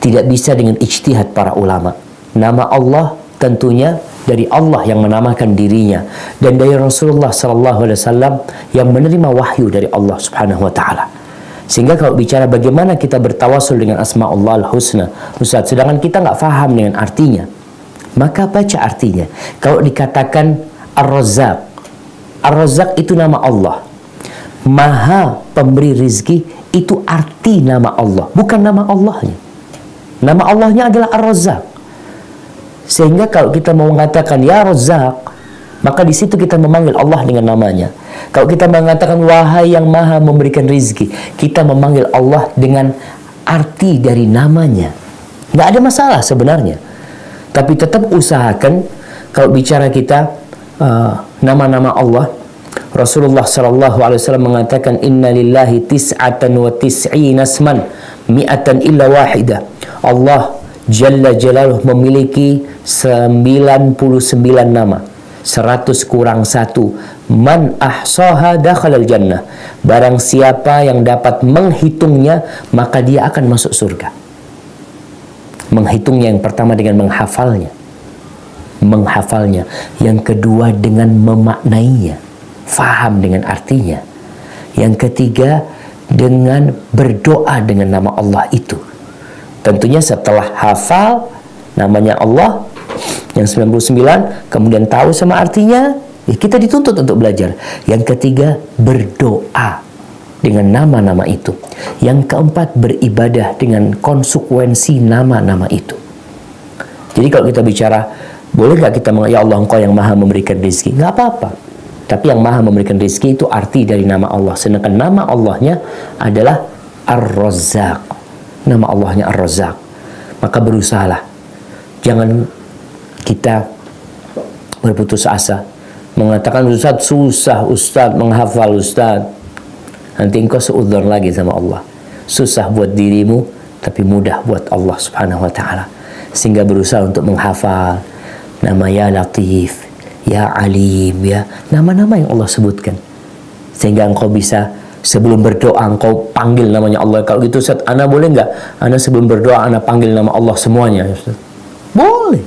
tidak bisa dengan ijtihad para ulama. Nama Allah tentunya dari Allah yang menamakan dirinya dan dari Rasulullah SAW yang menerima wahyu dari Allah Subhanahu wa taala. Sehingga kalau bicara bagaimana kita bertawasul dengan Asma'ullah al-Husna, Ustaz, sedangkan kita nggak paham dengan artinya, maka baca artinya. Kalau dikatakan Ar-Razzaq, Ar-Razzaq itu nama Allah. Maha pemberi rizki itu arti nama Allah, bukan nama Allahnya. Nama Allahnya adalah Ar-Razzaq. Sehingga kalau kita mau mengatakan ya Razzaq, maka di situ kita memanggil Allah dengan namanya. Kalau kita mengatakan wahai yang maha memberikan rizki, kita memanggil Allah dengan arti dari namanya. Nggak ada masalah sebenarnya. Tapi tetap usahakan kalau bicara kita nama-nama Allah, Rasulullah sallallahu alaihi wasallam mengatakan, inna lillahi tis'atan wa tis'ina asman mi'atan illa wahidah. Allah Jalla Jalaluh memiliki 99 nama, 100 kurang 1. Man ahsaha dakhalal jannah. Barang siapa yang dapat menghitungnya, maka dia akan masuk surga. Menghitungnya yang pertama dengan menghafalnya. Yang kedua dengan memaknainya, faham dengan artinya. Yang ketiga dengan berdoa dengan nama Allah itu. Tentunya setelah hafal namanya Allah yang 99, kemudian tahu sama artinya, ya kita dituntut untuk belajar. Yang ketiga berdoa dengan nama-nama itu. Yang keempat beribadah dengan konsekuensi nama-nama itu. Jadi kalau kita bicara, boleh nggak kita mengatakan, ya Allah Engkau yang maha memberikan rezeki? Nggak apa-apa. Tapi yang maha memberikan rezeki itu arti dari nama Allah. Sedangkan nama Allahnya adalah Ar-Razzaq. Nama Allahnya Ar-Razzaq. Maka berusahalah. Jangan kita berputus asa. Mengatakan, Ustaz susah Ustaz menghafal Ustaz. Nanti engkau seudzon lagi sama Allah. Susah buat dirimu, tapi mudah buat Allah subhanahu wa ta'ala. Sehingga berusaha untuk menghafal nama Ya Latif, Ya Alim, ya nama-nama yang Allah sebutkan. Sehingga engkau bisa sebelum berdoa engkau panggil namanya Allah. Kalau gitu Ustaz, ana boleh nggak? Ana sebelum berdoa ana panggil nama Allah semuanya, Ustaz? Boleh.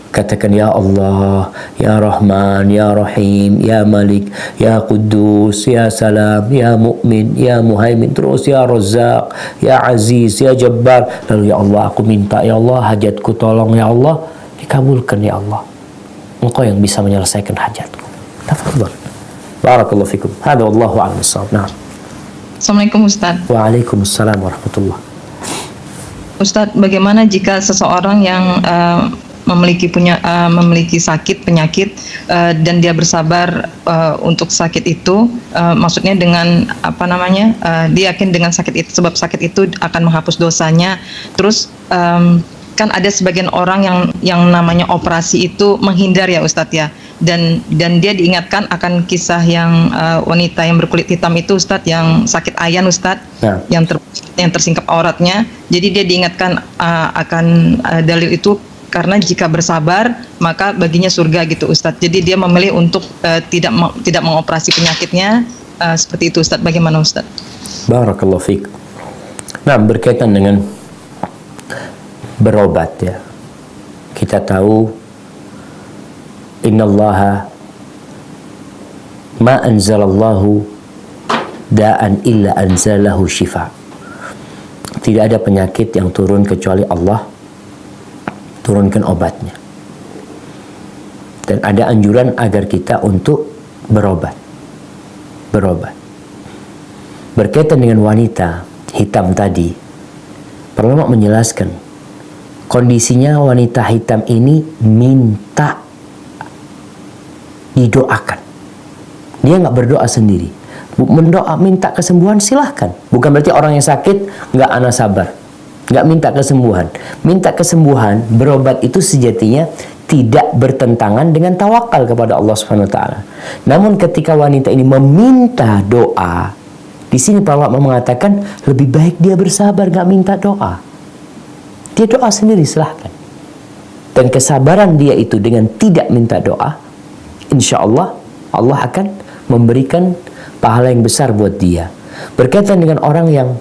Katakan Ya Allah, Ya Rahman, Ya Rahim, Ya Malik, Ya Quddus, Ya Salam, Ya Mu'min, Ya Muhaimin, terus Ya Razzaq, Ya Aziz, Ya Jabbar. Lalu Ya Allah aku minta, Ya Allah hajatku tolong Ya Allah, dikabulkan Ya Allah. Engkau yang bisa menyelesaikan hajatku. Tafadhal. Barakallahu fikum. Hada wallahu a'lam bissawab. Nah. Assalamualaikum Ustaz. Waalaikumsalam warahmatullahi. Ustaz, bagaimana jika seseorang yang memiliki sakit penyakit dan dia bersabar untuk sakit itu, maksudnya dengan dia yakin dengan sakit itu, sebab sakit itu akan menghapus dosanya. Terus kan ada sebagian orang yang namanya operasi itu menghindar ya Ustadz ya, dan dia diingatkan akan kisah yang wanita yang berkulit hitam itu Ustadz, yang sakit ayan Ustadz, ya. yang tersingkap auratnya. Jadi dia diingatkan akan dalil itu, karena jika bersabar maka baginya surga gitu Ustadz. Jadi dia memilih untuk tidak mengoperasi penyakitnya, seperti itu Ustadz. Bagaimana Ustadz? Barakallahu fiik. Nah, berkaitan dengan berobat ya, kita tahu innallaha ma anzalallahu da'an illa anzalahu syifa. Tidak ada penyakit yang turun kecuali Allah turunkan obatnya. Dan ada anjuran agar kita untuk berobat. Berkaitan dengan wanita hitam tadi, para ulama menjelaskan kondisinya wanita hitam ini minta didoakan. Dia nggak berdoa sendiri. Minta kesembuhan silahkan. Bukan berarti orang yang sakit nggak ana sabar, nggak minta kesembuhan. Minta kesembuhan, berobat itu sejatinya tidak bertentangan dengan tawakal kepada Allah Subhanahu wa taala. Namun ketika wanita ini meminta doa, di sini para ulama mengatakan lebih baik dia bersabar, nggak minta doa. Dia doa sendiri silahkan. Dan kesabaran dia itu dengan tidak minta doa, insya Allah Allah akan memberikan pahala yang besar buat dia. Berkaitan dengan orang yang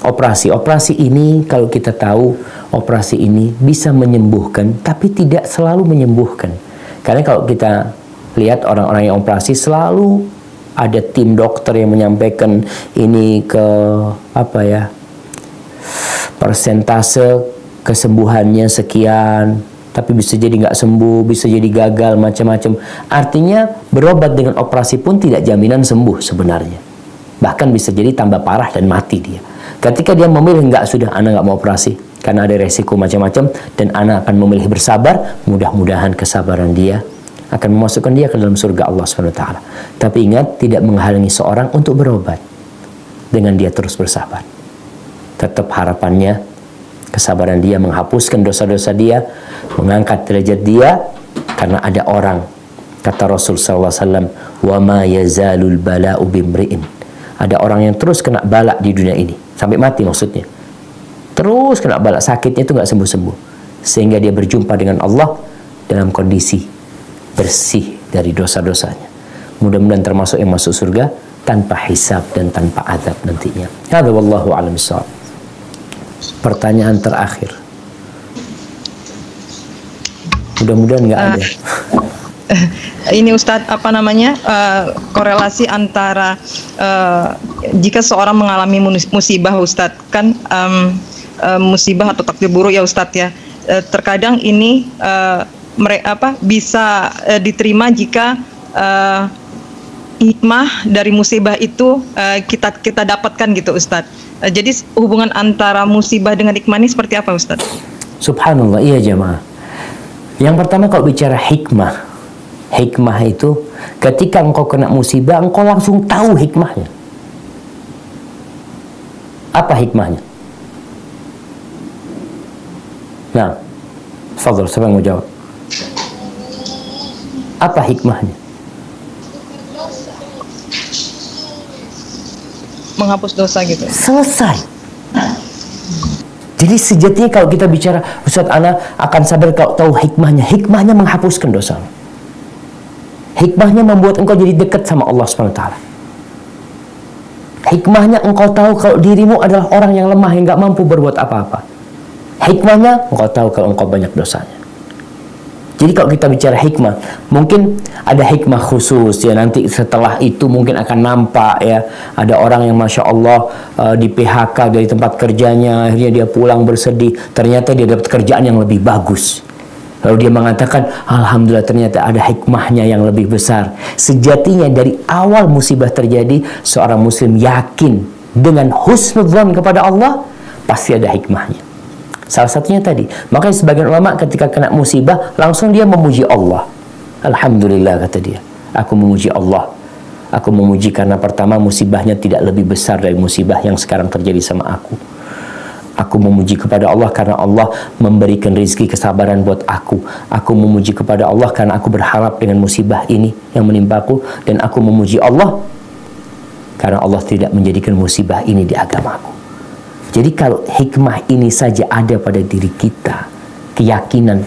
operasi ini, kalau kita tahu operasi ini bisa menyembuhkan, tapi tidak selalu menyembuhkan. Karena kalau kita lihat orang-orang yang operasi, selalu ada tim dokter yang menyampaikan ini ke persentase kesembuhannya sekian, tapi bisa jadi nggak sembuh, bisa jadi gagal, macam-macam. Artinya berobat dengan operasi pun tidak jaminan sembuh sebenarnya. Bahkan bisa jadi tambah parah dan mati dia. Ketika dia memilih sudah, ana nggak mau operasi karena ada resiko macam-macam, dan ana akan memilih bersabar, mudah-mudahan kesabaran dia akan memasukkan dia ke dalam surga Allah SWT. Tapi ingat, tidak menghalangi seorang untuk berobat dengan dia terus bersabar. Tetap harapannya kesabaran dia menghapuskan dosa-dosa dia, mengangkat derajat dia, karena ada orang Kata Rasul sallallahu alaihi wasallam, "Wa ma yazalul bala'u bimri'in." Ada orang yang terus kena bala di dunia ini sampai mati, maksudnya terus kena bala, sakitnya itu nggak sembuh-sembuh, sehingga dia berjumpa dengan Allah dalam kondisi bersih dari dosa-dosanya. Mudah-mudahan termasuk yang masuk surga tanpa hisab dan tanpa azab nantinya. Hadza wallahu a'lam bissawab. Pertanyaan terakhir. Mudah-mudahan nggak ada. Ini Ustadz, apa namanya, korelasi antara jika seorang mengalami musibah, Ustadz, kan musibah atau takdir buruk ya Ustadz ya, terkadang ini bisa diterima jika hikmah dari musibah itu kita dapatkan gitu Ustadz. Jadi hubungan antara musibah dengan hikmah ini seperti apa Ustadz? Subhanallah, iya jemaah. Yang pertama kalau bicara hikmah, hikmah itu ketika engkau kena musibah, engkau langsung tahu hikmahnya. Apa hikmahnya? Nah, fadhil, siapa yang mau jawab? Apa hikmahnya? Menghapus dosa gitu. Selesai. Jadi sejatinya kalau kita bicara, Ustaz, ana akan sabar kalau tahu hikmahnya. Hikmahnya menghapuskan dosa. Hikmahnya membuat engkau jadi dekat sama Allah SWT. Hikmahnya engkau tahu kalau dirimu adalah orang yang lemah, yang gak mampu berbuat apa-apa. Hikmahnya engkau tahu kalau engkau banyak dosanya. Jadi kalau kita bicara hikmah, mungkin ada hikmah khusus ya, nanti setelah itu mungkin akan nampak ya, ada orang yang Masya Allah di PHK dari tempat kerjanya, akhirnya dia pulang bersedih, ternyata dia dapat kerjaan yang lebih bagus. Lalu dia mengatakan, Alhamdulillah, ternyata ada hikmahnya yang lebih besar. Sejatinya dari awal musibah terjadi, seorang muslim yakin dengan husnudzon kepada Allah, pasti ada hikmahnya. Salah satunya tadi, makanya sebagian ulama ketika kena musibah langsung dia memuji Allah. Alhamdulillah, kata dia, aku memuji Allah. Aku memuji karena pertama musibahnya tidak lebih besar dari musibah yang sekarang terjadi sama aku. Aku memuji kepada Allah karena Allah memberikan rezeki kesabaran buat aku. Aku memuji kepada Allah karena aku berharap dengan musibah ini yang menimpaku. Dan aku memuji Allah karena Allah tidak menjadikan musibah ini di agamaku. Jadi kalau hikmah ini saja ada pada diri kita, keyakinan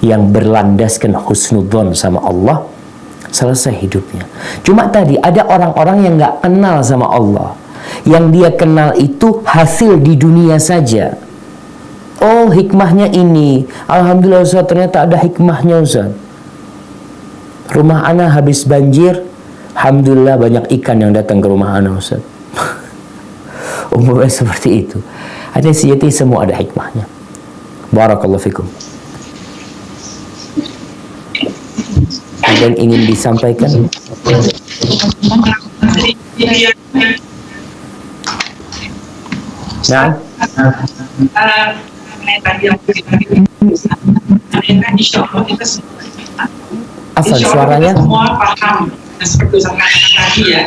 yang berlandaskan husnudzon sama Allah, selesai hidupnya. Cuma tadi ada orang-orang yang nggak kenal sama Allah. Yang dia kenal itu hasil di dunia saja. Oh, hikmahnya ini. Alhamdulillah Ustaz, ternyata ada hikmahnya Ustaz. Rumah ana habis banjir, alhamdulillah banyak ikan yang datang ke rumah ana Ustaz. Umumnya seperti itu. Ada sejati semua ada hikmahnya. Barakallahu fikum. Ada yang ingin disampaikan? Nah, apa suaranya? Semua paham seperti Ustaz katakan tadi ya.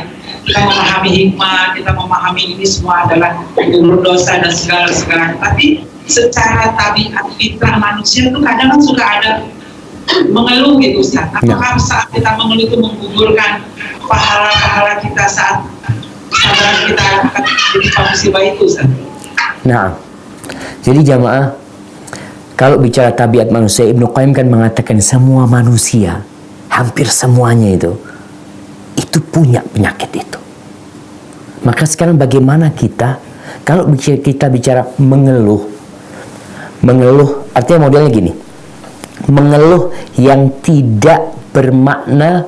Kita memahami hikmah, kita memahami ini semua adalah berdosa dan segala-segala. Tapi secara tabiat fitrah manusia itu kadang kan suka ada mengeluh gitu Ustaz. Apakah saat kita mengeluh itu menggugurkan pahala-pahala kita saat sabar kita akan jadi musibah itu Ustaz? Nah, jadi jamaah, kalau bicara tabiat manusia, Ibnu Qayyim kan mengatakan semua manusia, hampir semuanya itu punya penyakit itu. Maka sekarang bagaimana kita, kalau kita bicara mengeluh artinya modelnya gini, mengeluh yang tidak bermakna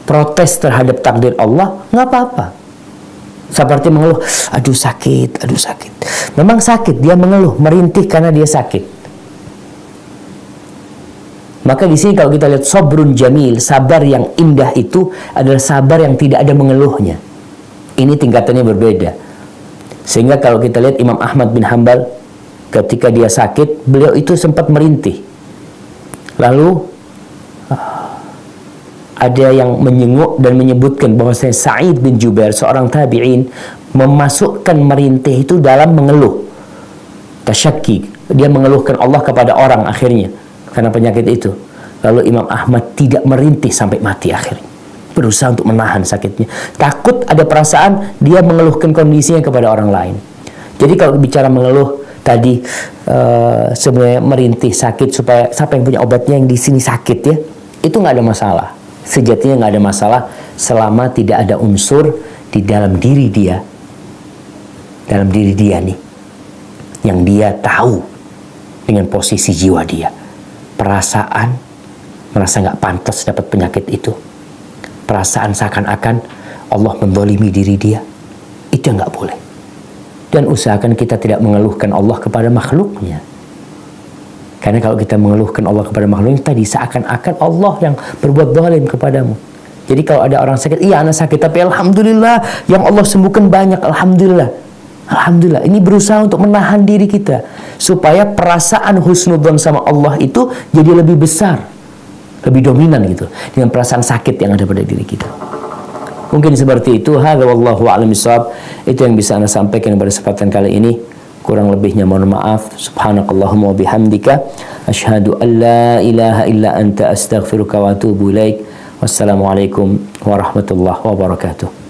protes terhadap takdir Allah, nggak apa-apa. Seperti mengeluh, aduh sakit. Memang sakit, dia mengeluh, merintih karena dia sakit. Maka di sini kalau kita lihat sabrun jamil, sabar yang indah itu adalah sabar yang tidak ada mengeluhnya. Ini tingkatannya berbeda. Sehingga kalau kita lihat Imam Ahmad bin Hanbal ketika dia sakit, beliau itu sempat merintih. Lalu ada yang menyenguk dan menyebutkan bahwasanya Sa'id bin Jubair, seorang tabi'in, memasukkan merintih itu dalam mengeluh. Tasyakki, dia mengeluhkan Allah kepada orang akhirnya karena penyakit itu. Lalu Imam Ahmad tidak merintih sampai mati akhirnya. Berusaha untuk menahan sakitnya. Takut ada perasaan dia mengeluhkan kondisinya kepada orang lain. Jadi kalau bicara mengeluh tadi sebenarnya merintih sakit supaya siapa yang punya obatnya yang di sini sakit ya, itu nggak ada masalah. Sejatinya nggak ada masalah selama tidak ada unsur di dalam diri dia, nih, yang dia tahu dengan posisi jiwa dia, perasaan merasa nggak pantas dapat penyakit itu, perasaan seakan-akan Allah menzalimi diri dia, itu nggak boleh. Dan usahakan kita tidak mengeluhkan Allah kepada makhluknya. Karena kalau kita mengeluhkan Allah kepada makhluknya, tadi seakan-akan Allah yang berbuat zalim kepadamu. Jadi kalau ada orang sakit, iya anak sakit, tapi alhamdulillah yang Allah sembuhkan banyak, alhamdulillah. Alhamdulillah, ini berusaha untuk menahan diri kita supaya perasaan husnudzon sama Allah itu jadi lebih besar, lebih dominan gitu dengan perasaan sakit yang ada pada diri kita. Mungkin seperti itu. Hadza wallahu a'lam bishawab. Itu yang bisa Anda sampaikan pada kesempatan kali ini. Kurang lebihnya mohon maaf. Subhanakallahumma wa bihamdika asyhadu an la ilaha illa anta astaghfiruka wa atubu ilaik. Wassalamualaikum warahmatullahi wabarakatuh.